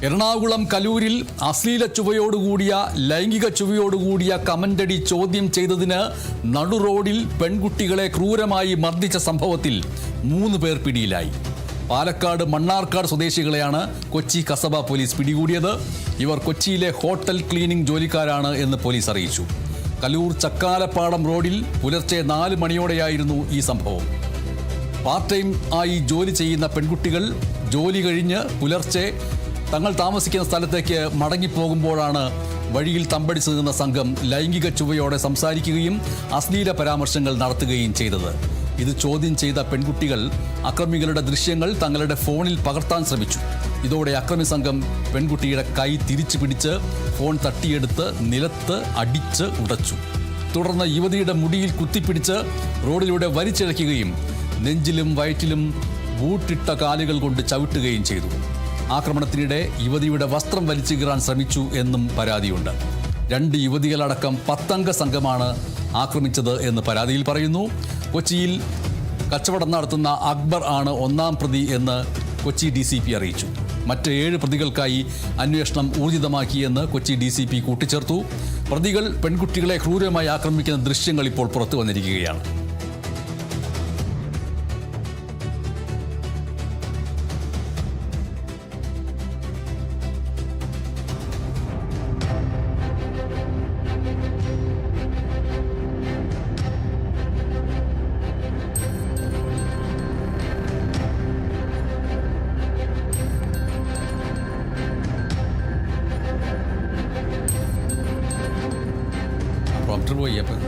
എറണാകുളം കലൂരിൽ അശ്ലീല ചുവയോടുകൂടിയ ലൈംഗിക ചുവയോടുകൂടിയ കമന്റടി ചോദ്യം ചെയ്തതിന് നടുറോഡിൽ പെൺകുട്ടികളെ ക്രൂരമായി മർദ്ദിച്ച സംഭവത്തിൽ 3 പേർ പിടിയിലായി. പാലക്കാട് മണ്ണാർക്കാട് സ്വദേശികളെയാണ് കൊച്ചി കസബ പോലീസ് പിടികൂടിയത്. ഇവർ കൊച്ചിയിലെ ഹോട്ടൽ ക്ലീനിംഗ് ജോലിക്കാരാണ് എന്ന് പോലീസ് അറിയിച്ചു. കലൂർ ചക്കാലപ്പാടം റോഡിൽ പുലർച്ചെ 4 മണിയോടെയായിരുന്നു ഈ സംഭവം. പാർട്ട് ടൈം ആയി ജോലി ചെയ്യുന്ന പെൺകുട്ടികൾ ജോലി കഴിഞ്ഞ് പുലർച്ചെ തങ്ങൾ താമസിക്കുന്ന സ്ഥലത്തേക്ക് മടങ്ങിപ്പോകുമ്പോഴാണ് വഴിയിൽ തമ്പടിച്ചു നിന്ന സംഘം ലൈംഗിക ചുവയോടെ സംസാരിക്കുകയും അശ്ലീല പരാമർശങ്ങൾ നടത്തുകയും ചെയ്തത്. ഇത് ചോദ്യം ചെയ്ത പെൺകുട്ടികൾ അക്രമികളുടെ ദൃശ്യങ്ങൾ തങ്ങളുടെ ഫോണിൽ പകർത്താൻ ശ്രമിച്ചു. ഇതോടെ അക്രമി സംഘം പെൺകുട്ടിയുടെ കൈ തിരിച്ചു പിടിച്ച് ഫോൺ തട്ടിയെടുത്ത് നിലത്ത് അടിച്ച് ഉടച്ചു. തുടർന്ന് യുവതിയുടെ മുടിയിൽ കുത്തിപ്പിടിച്ച് റോഡിലൂടെ വലിച്ചിഴയ്ക്കുകയും നെഞ്ചിലും വയറ്റിലും ബൂട്ടിട്ട കാലുകൾ കൊണ്ട് ചവിട്ടുകയും ചെയ്തു. ആക്രമണത്തിനിടെ യുവതിയുടെ വസ്ത്രം വലിച്ചു കീറാൻ ശ്രമിച്ചു എന്നും പരാതിയുണ്ട്. 2 യുവതികളടക്കം 10 അംഗ സംഘമാണ് ആക്രമിച്ചത് എന്ന് പരാതിയിൽ പറയുന്നു. കൊച്ചിയിൽ കച്ചവടം നടത്തുന്ന അക്ബർ ആണ് 1ാം പ്രതി എന്ന് കൊച്ചി DCP അറിയിച്ചു. മറ്റ് 7 പ്രതികൾക്കായി അന്വേഷണം ഊർജിതമാക്കിയെന്ന് കൊച്ചി DCP കൂട്ടിച്ചേർത്തു. പ്രതികൾ പെൺകുട്ടികളെ ക്രൂരമായി ആക്രമിക്കുന്ന ദൃശ്യങ്ങൾ ഇപ്പോൾ പുറത്തു വന്നിരിക്കുകയാണ്. പ്രൊമപ്റ്റർ പോയി അപ്പം